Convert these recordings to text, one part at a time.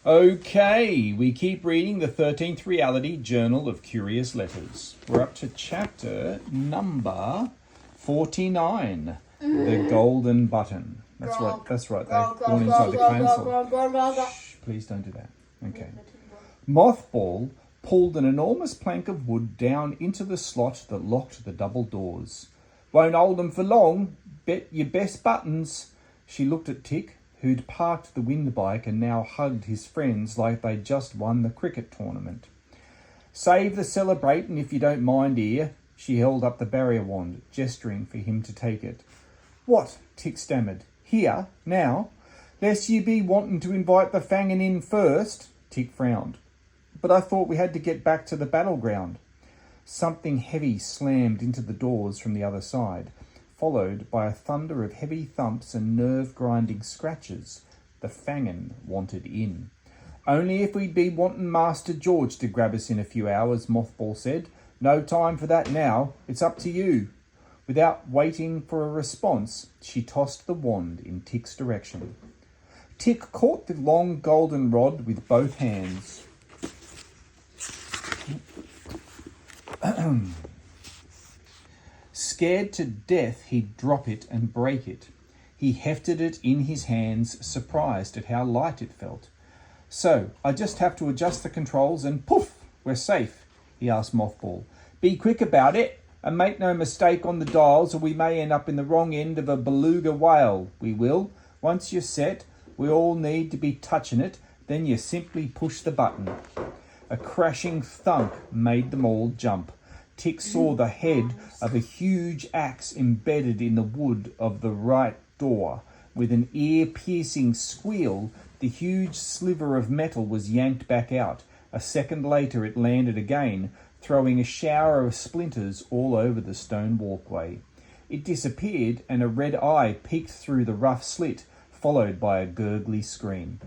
Okay, we keep reading the 13th Reality Journal of Curious Letters. We're up to chapter number 49, The Golden Button. That's right. They've gone inside the council. Shh, please don't do that. Okay. Mothball pulled an enormous plank of wood down into the slot that locked the double doors. Won't hold them for long. Bet your best buttons. She looked at Tick, who'd parked the wind bike and now hugged his friends like they'd just won the cricket tournament. Save the celebrating if you don't mind, dear. She held up the barrier wand, gesturing for him to take it. What? Tick stammered. Here? Now? Lest you be wanting to invite the fangin in first. Tick frowned. But I thought we had to get back to the battleground. Something heavy slammed into the doors from the other side, followed by a thunder of heavy thumps and nerve-grinding scratches. The fangin wanted in. Only if we'd be wanting Master George to grab us in a few hours, Mothball said. No time for that now. It's up to you. Without waiting for a response, she tossed the wand in Tick's direction. Tick caught the long golden rod with both hands. Scared to death, he'd drop it and break it. He hefted it in his hands, surprised at how light it felt. So, I just have to adjust the controls and poof, we're safe, he asked Mothball. Be quick about it and make no mistake on the dials or we may end up in the wrong end of a beluga whale. We will. Once you're set, we all need to be touching it, then you simply push the button. A crashing thunk made them all jump. Tick saw the head of a huge axe embedded in the wood of the right door. With an ear-piercing squeal, the huge sliver of metal was yanked back out. A second later it landed again, throwing a shower of splinters all over the stone walkway. It disappeared and a red eye peeked through the rough slit, followed by a gurgly scream.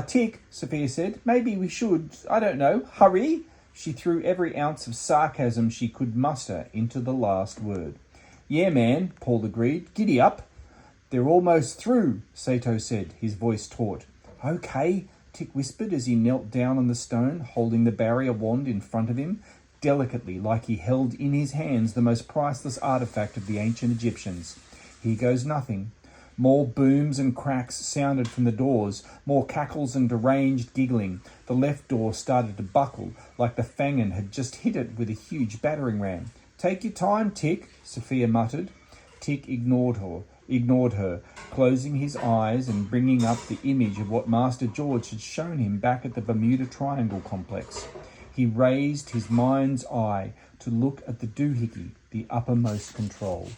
Tick, Sophia said, maybe we should, I don't know, hurry? She threw every ounce of sarcasm she could muster into the last word. Yeah, man, Paul agreed. Giddy up. They're almost through, Sato said, his voice taut. Okay, Tick whispered as he knelt down on the stone, holding the barrier wand in front of him, delicately like he held in his hands the most priceless artifact of the ancient Egyptians. Here goes nothing. More booms and cracks sounded from the doors, more cackles and deranged giggling. The left door started to buckle, like the fangin had just hit it with a huge battering ram. Take your time, Tick, Sophia muttered. Tick ignored her, closing his eyes and bringing up the image of what Master George had shown him back at the Bermuda Triangle complex. He raised his mind's eye to look at the doohickey, the uppermost control.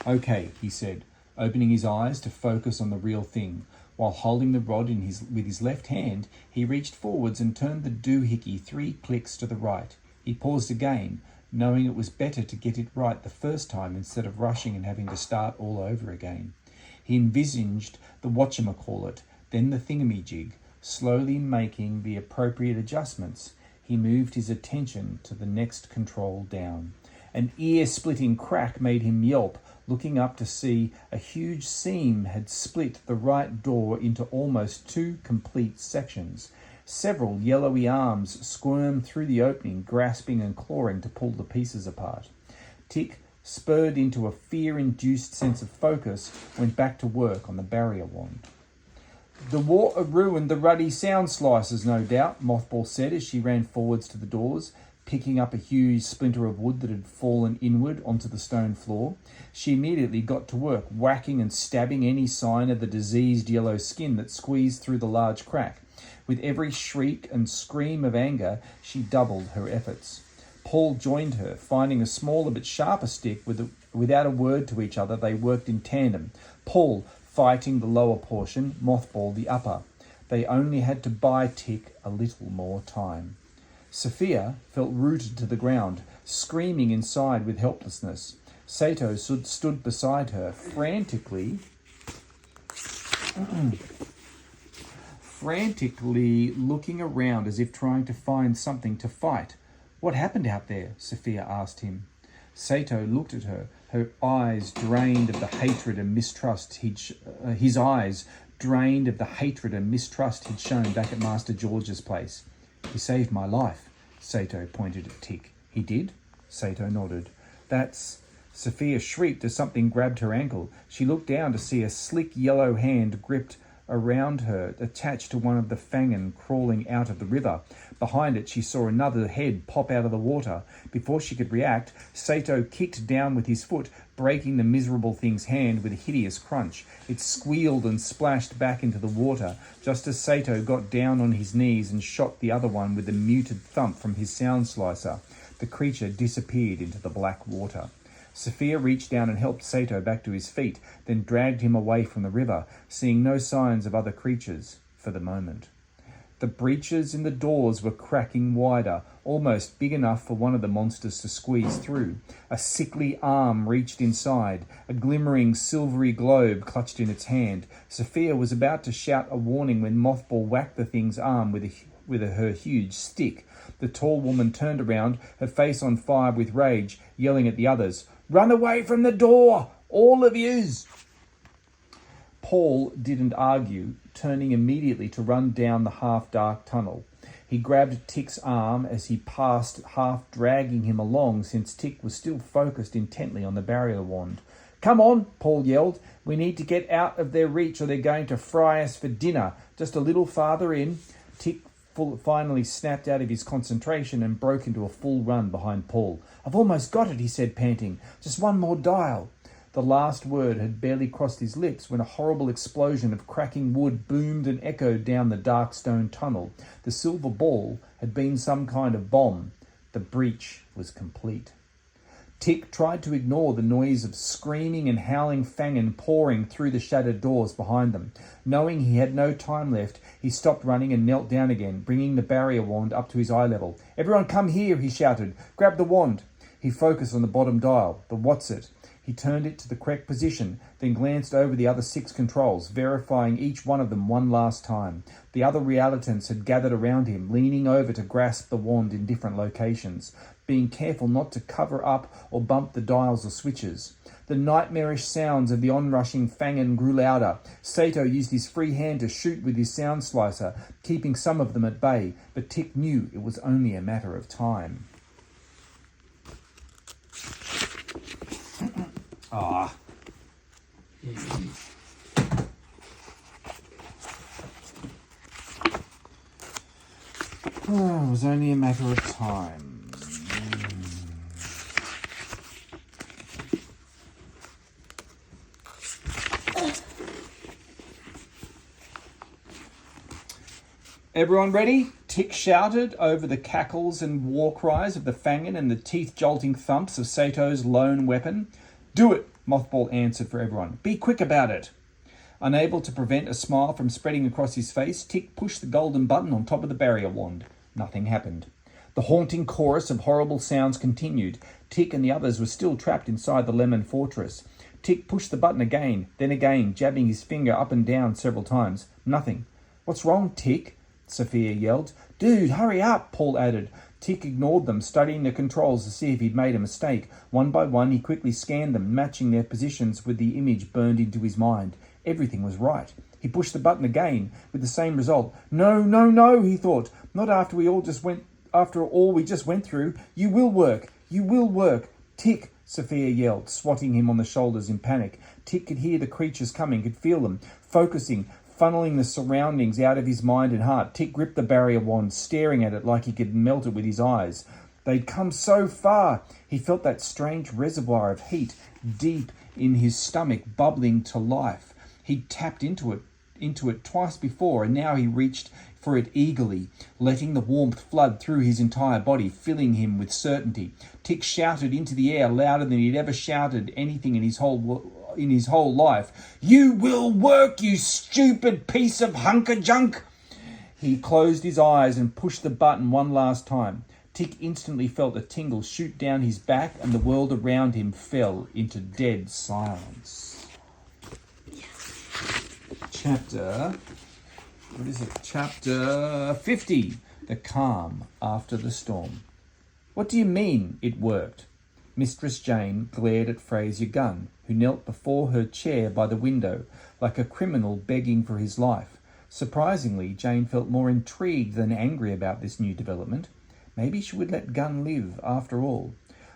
Okay, he said, opening his eyes to focus on the real thing. While holding the rod with his left hand, he reached forwards and turned the doohickey 3 clicks to the right. He paused again, knowing it was better to get it right the first time instead of rushing and having to start all over again. He envisaged the whatchamacallit, then the thingamajig, slowly making the appropriate adjustments. He moved his attention to the next control down. An ear-splitting crack made him yelp, looking up to see a huge seam had split the right door into almost 2 complete sections. Several yellowy arms squirmed through the opening, grasping and clawing to pull the pieces apart. Tick, spurred into a fear-induced sense of focus, went back to work on the barrier wand. The water ruined the ruddy sound slicers, no doubt, Mothball said as she ran forwards to the doors, picking up a huge splinter of wood that had fallen inward onto the stone floor. She immediately got to work, whacking and stabbing any sign of the diseased yellow skin that squeezed through the large crack. With every shriek and scream of anger, she doubled her efforts. Paul joined her, finding a smaller but sharper stick. Without a word to each other, they worked in tandem. Paul fighting the lower portion, Mothball the upper. They only had to buy Tick a little more time. Sophia felt rooted to the ground, screaming inside with helplessness. Sato stood beside her, frantically looking around as if trying to find something to fight. What happened out there? Sophia asked him. Sato looked at her, her eyes drained of the hatred and mistrust his eyes drained of the hatred and mistrust he'd shown back at Master George's place. "He saved my life," Sato pointed at Tick. "He did?" Sato nodded. "That's..." Sophia shrieked as something grabbed her ankle. She looked down to see a slick yellow hand gripped around her, attached to one of the fangen crawling out of the river. Behind it, she saw another head pop out of the water. Before she could react, Sato kicked down with his foot, breaking the miserable thing's hand with a hideous crunch. It squealed and splashed back into the water, just as Sato got down on his knees and shot the other one with a muted thump from his sound slicer. The creature disappeared into the black water. Sophia reached down and helped Sato back to his feet, then dragged him away from the river, seeing no signs of other creatures for the moment. The breaches in the doors were cracking wider, almost big enough for one of the monsters to squeeze through. A sickly arm reached inside, a glimmering silvery globe clutched in its hand. Sophia was about to shout a warning when Mothball whacked the thing's arm with her huge stick. The tall woman turned around, her face on fire with rage, yelling at the others, "Run away from the door, all of yous!" Paul didn't argue, turning immediately to run down the half-dark tunnel. He grabbed Tick's arm as he passed, half dragging him along since Tick was still focused intently on the barrier wand. "Come on," Paul yelled. "We need to get out of their reach or they're going to fry us for dinner. Just a little farther in." Tick finally snapped out of his concentration and broke into a full run behind Paul. "I've almost got it," he said, panting. "Just one more dial." The last word had barely crossed his lips when a horrible explosion of cracking wood boomed and echoed down the dark stone tunnel. The silver ball had been some kind of bomb. The breach was complete. Tick tried to ignore the noise of screaming and howling fangen pouring through the shattered doors behind them. Knowing he had no time left, he stopped running and knelt down again, bringing the barrier wand up to his eye level. "Everyone come here," he shouted. "Grab the wand." He focused on the bottom dial, the what's it. He turned it to the correct position, then glanced over the other 6 controls, verifying each one of them one last time. The other realitants had gathered around him, leaning over to grasp the wand in different locations, being careful not to cover up or bump the dials or switches. The nightmarish sounds of the onrushing fangen grew louder. Sato used his free hand to shoot with his sound slicer, keeping some of them at bay, but Tick knew it was only a matter of time. Ah. Oh, it was only a matter of time. "Everyone ready?" Tick shouted over the cackles and war cries of the fangen and the teeth-jolting thumps of Sato's lone weapon. "Do it," Mothball answered for everyone. "Be quick about it." Unable to prevent a smile from spreading across his face, Tick pushed the golden button on top of the barrier wand. Nothing happened. The haunting chorus of horrible sounds continued. Tick and the others were still trapped inside the lemon fortress. Tick pushed the button again, then again, jabbing his finger up and down several times. Nothing. "What's wrong, Tick?" Sophia yelled. "Dude, hurry up," Paul added. Tick ignored them, studying the controls to see if he'd made a mistake. One by one, he quickly scanned them, matching their positions with the image burned into his mind. Everything was right. He pushed the button again, with the same result. No, no, no, he thought. Not after all we just went through. You will work. You will work. Tick, Sophia yelled, swatting him on the shoulders in panic. Tick could hear the creatures coming, could feel them, focusing, funneling the surroundings out of his mind and heart. Tick gripped the barrier wand, staring at it like he could melt it with his eyes. They'd come so far. He felt that strange reservoir of heat deep in his stomach bubbling to life. He'd tapped into it twice before, and now he reached for it eagerly, letting the warmth flood through his entire body, filling him with certainty. Tick shouted into the air louder than he'd ever shouted anything in his whole life. "You will work, you stupid piece of hunker junk!" He closed his eyes and pushed the button one last time. Tick instantly felt a tingle shoot down his back, and the world around him fell into dead silence. Chapter 50. The Calm After the Storm. "What do you mean, it worked?" Mistress Jane glared at Fraser Gunn, who knelt before her chair by the window, like a criminal begging for his life. Surprisingly, Jane felt more intrigued than angry about this new development. Maybe she would let Gunn live, after all.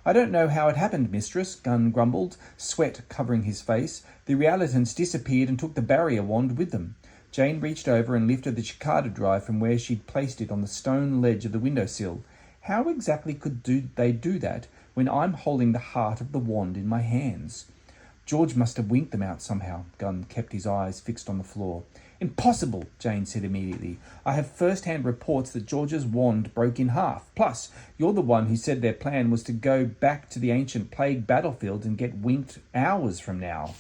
"I don't know how it happened, mistress," Gunn grumbled, sweat covering his face. "The Realitants disappeared and took the barrier wand with them." Jane reached over and lifted the cicada drive from where she'd placed it on the stone ledge of the windowsill. "How exactly could they do that when I'm holding the heart of the wand in my hands?" "George must have winked them out somehow." Gunn kept his eyes fixed on the floor. "Impossible," Jane said immediately. "I have first-hand reports that George's wand broke in half. Plus, you're the one who said their plan was to go back to the ancient plague battlefield and get winked hours from now."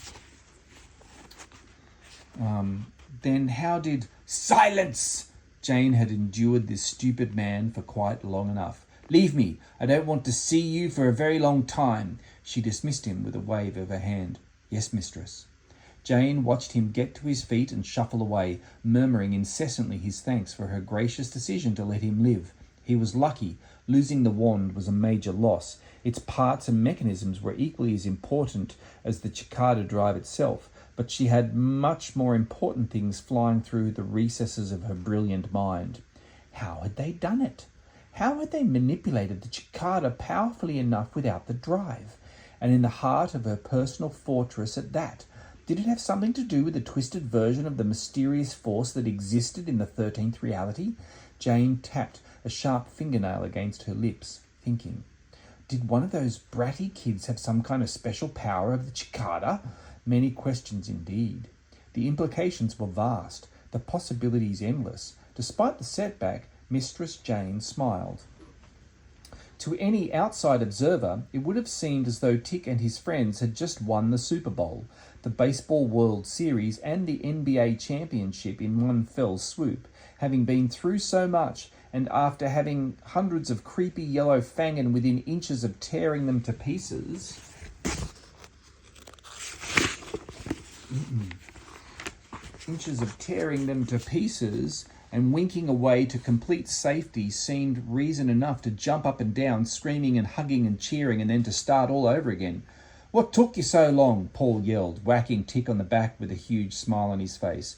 Then how did... "Silence!" Jane had endured this stupid man for quite long enough. "Leave me. I don't want to see you for a very long time." She dismissed him with a wave of her hand. "Yes, mistress." Jane watched him get to his feet and shuffle away, murmuring incessantly his thanks for her gracious decision to let him live. He was lucky. Losing the wand was a major loss. Its parts and mechanisms were equally as important as the cicada drive itself, but she had much more important things flying through the recesses of her brilliant mind. How had they done it? How had they manipulated the cicada powerfully enough without the drive? And in the heart of her personal fortress at that? Did it have something to do with the twisted version of the mysterious force that existed in the 13th reality? Jane tapped a sharp fingernail against her lips, thinking. Did one of those bratty kids have some kind of special power over the cicada? Many questions indeed. The implications were vast, the possibilities endless. Despite the setback, Mistress Jane smiled. To any outside observer, it would have seemed as though Tick and his friends had just won the Super Bowl, the Baseball World Series, and the NBA Championship in one fell swoop, having been through so much, and after having hundreds of creepy yellow fangin within inches of tearing them to pieces... and winking away to complete safety seemed reason enough to jump up and down, screaming and hugging and cheering, and then to start all over again. "What took you so long?" Paul yelled, whacking Tick on the back with a huge smile on his face.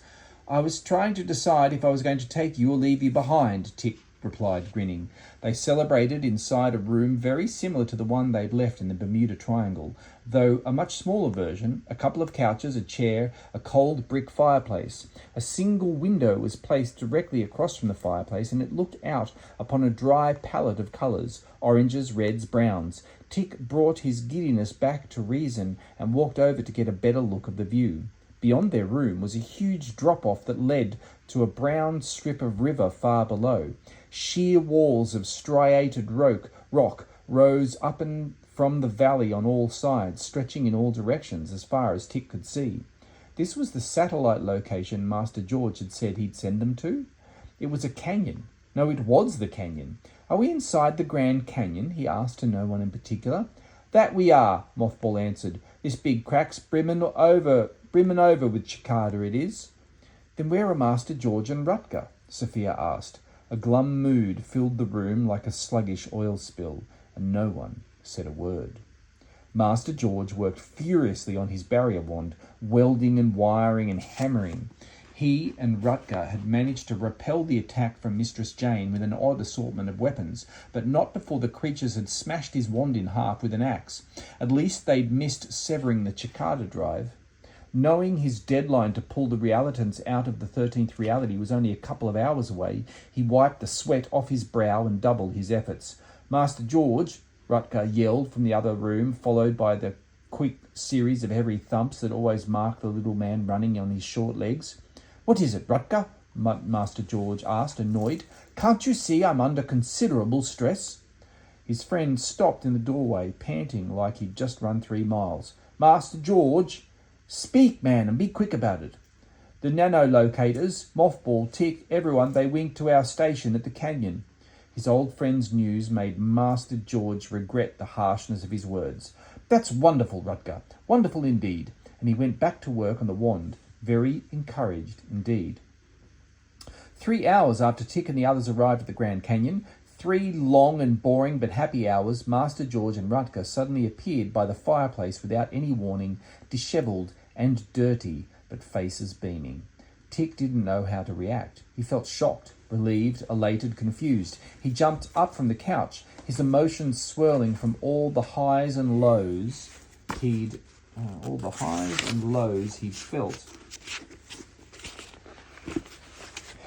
"I was trying to decide if I was going to take you or leave you behind," Tick replied, grinning. They celebrated inside a room very similar to the one they'd left in the Bermuda Triangle, though a much smaller version, a couple of couches, a chair, a cold brick fireplace. A single window was placed directly across from the fireplace, and it looked out upon a dry palette of colours, oranges, reds, browns. Tick brought his giddiness back to reason and walked over to get a better look of the view. Beyond their room was a huge drop-off that led to a brown strip of river far below. Sheer walls of striated rock rose up and from the valley on all sides, stretching in all directions as far as Tick could see. This was the satellite location Master George had said he'd send them to. It was a canyon. No, it was the canyon. "Are we inside the Grand Canyon?" he asked to no one in particular. "That we are," Mothball answered. "This big crack's brimmin' over with cicada it is." "Then where are Master George and Rutger?" Sophia asked. A glum mood filled the room like a sluggish oil spill, and no one said a word. Master George worked furiously on his barrier wand, welding and wiring and hammering. He and Rutger had managed to repel the attack from Mistress Jane with an odd assortment of weapons, but not before the creatures had smashed his wand in half with an axe. At least they'd missed severing the cicada drive. Knowing his deadline to pull the Realitants out of the 13th reality was only a couple of hours away, he wiped the sweat off his brow and doubled his efforts. "Master George," Rutger yelled from the other room, followed by the quick series of heavy thumps that always marked the little man running on his short legs. "What is it, Rutger?" Master George asked, annoyed. "Can't you see I'm under considerable stress?" His friend stopped in the doorway, panting like he'd just run 3 miles. "Master George!" "Speak, man, and be quick about it." "The nano-locators, Mothball, Tick, everyone, they winked to our station at the canyon." His old friend's news made Master George regret the harshness of his words. "That's wonderful, Rutger. Wonderful indeed." And he went back to work on the wand, very encouraged indeed. 3 hours after Tick and the others arrived at the Grand Canyon, 3 long and boring but happy hours, Master George and Rutger suddenly appeared by the fireplace without any warning, dishevelled and dirty, but faces beaming. Tick didn't know how to react. He felt shocked, relieved, elated, confused. He jumped up from the couch, his emotions swirling from all the highs and lows he felt.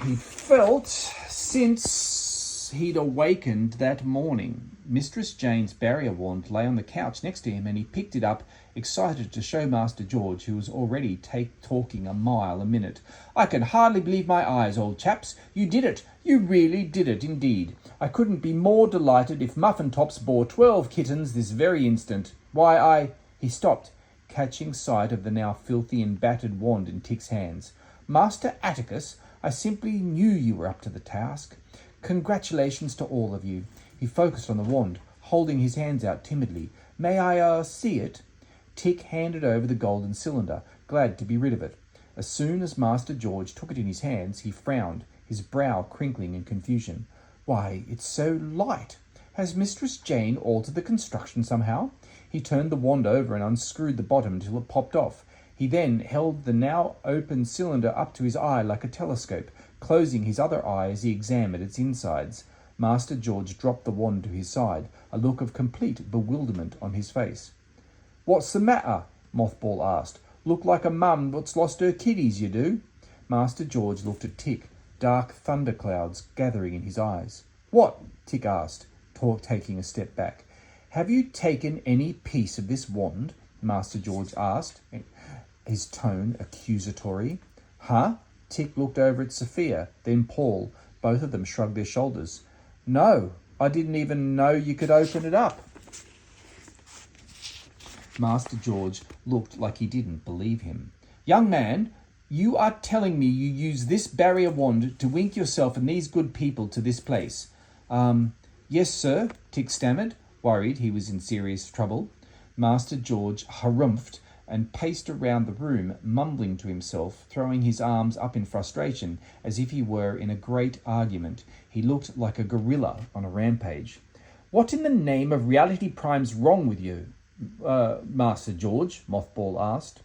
He felt since he'd awakened that morning. Mistress Jane's barrier wand lay on the couch next to him, and he picked it up, excited to show Master George, who was already talking a mile a minute. "I can hardly believe my eyes, old chaps. You did it. You really did it, indeed. I couldn't be more delighted if Muffintops bore 12 kittens this very instant. Why, He stopped, catching sight of the now filthy and battered wand in Tick's hands. "Master Atticus, I simply knew you were up to the task. Congratulations to all of you." He focused on the wand, holding his hands out timidly. "May I, see it?" Tick handed over the golden cylinder, glad to be rid of it. As soon as Master George took it in his hands, he frowned, his brow crinkling in confusion. "Why, it's so light. Has Mistress Jane altered the construction somehow?" He turned the wand over and unscrewed the bottom until it popped off. He then held the now open cylinder up to his eye like a telescope, closing his other eye as he examined its insides. Master George dropped the wand to his side, a look of complete bewilderment on his face. "What's the matter?" Mothball asked. "Look like a mum that's lost her kiddies, you do." Master George looked at Tick, dark thunderclouds gathering in his eyes. "What?" Tick asked, taking a step back. "Have you taken any piece of this wand?" Master George asked, his tone accusatory. "Huh?" Tick looked over at Sophia, then Paul. Both of them shrugged their shoulders. "No, I didn't even know you could open it up." Master George looked like he didn't believe him. "Young man, you are telling me you use this barrier wand to wink yourself and these good people to this place?" Yes, sir," Tick stammered, worried he was in serious trouble. Master George harumphed and paced around the room, mumbling to himself, throwing his arms up in frustration, as if he were in a great argument. He looked like a gorilla on a rampage. "What in the name of Reality Prime's wrong with you, Master George?" Mothball asked.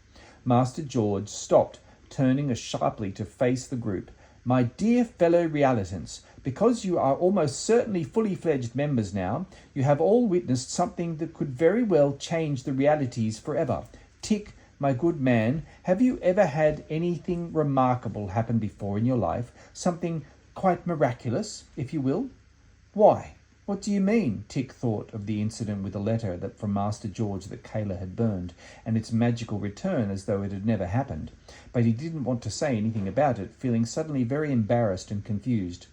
Master George stopped, turning as sharply to face the group. "My dear fellow Realitants, because you are almost certainly fully fledged members now, you have all witnessed something that could very well change the realities forever. Tick, my good man, have you ever had anything remarkable happen before in your life? Something quite miraculous, if you will?" "Why, what do you mean?" Tick thought of the incident with the letter from Master George that Kayla had burned, and its magical return as though it had never happened. But he didn't want to say anything about it, feeling suddenly very embarrassed and confused.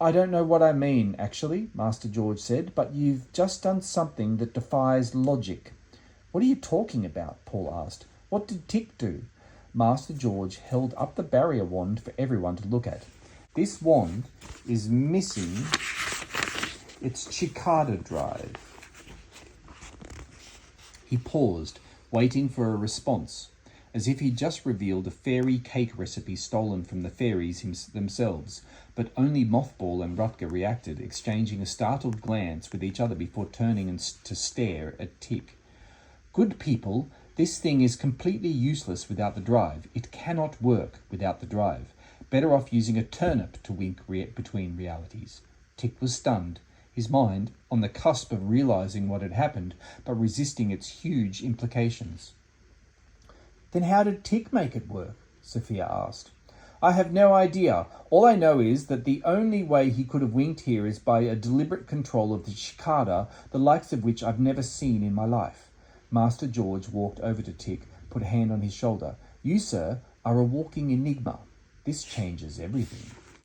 "I don't know what I mean, actually," Master George said, "but you've just done something that defies logic." "What are you talking about?" Paul asked. "What did Tick do?" Master George held up the barrier wand for everyone to look at. "This wand is missing its cicada drive." He paused, waiting for a response, as if he'd just revealed a fairy cake recipe stolen from the fairies themselves, but only Mothball and Rutger reacted, exchanging a startled glance with each other before turning to stare at Tick. "Good people, this thing is completely useless without the drive. It cannot work without the drive. Better off using a turnip to wink between realities." Tick was stunned, his mind on the cusp of realizing what had happened, but resisting its huge implications. "Then how did Tick make it work?" Sophia asked. "I have no idea. All I know is that the only way he could have winked here is by a deliberate control of the cicada, the likes of which I've never seen in my life." Master George walked over to Tick, put a hand on his shoulder. "You, sir, are a walking enigma. This changes everything."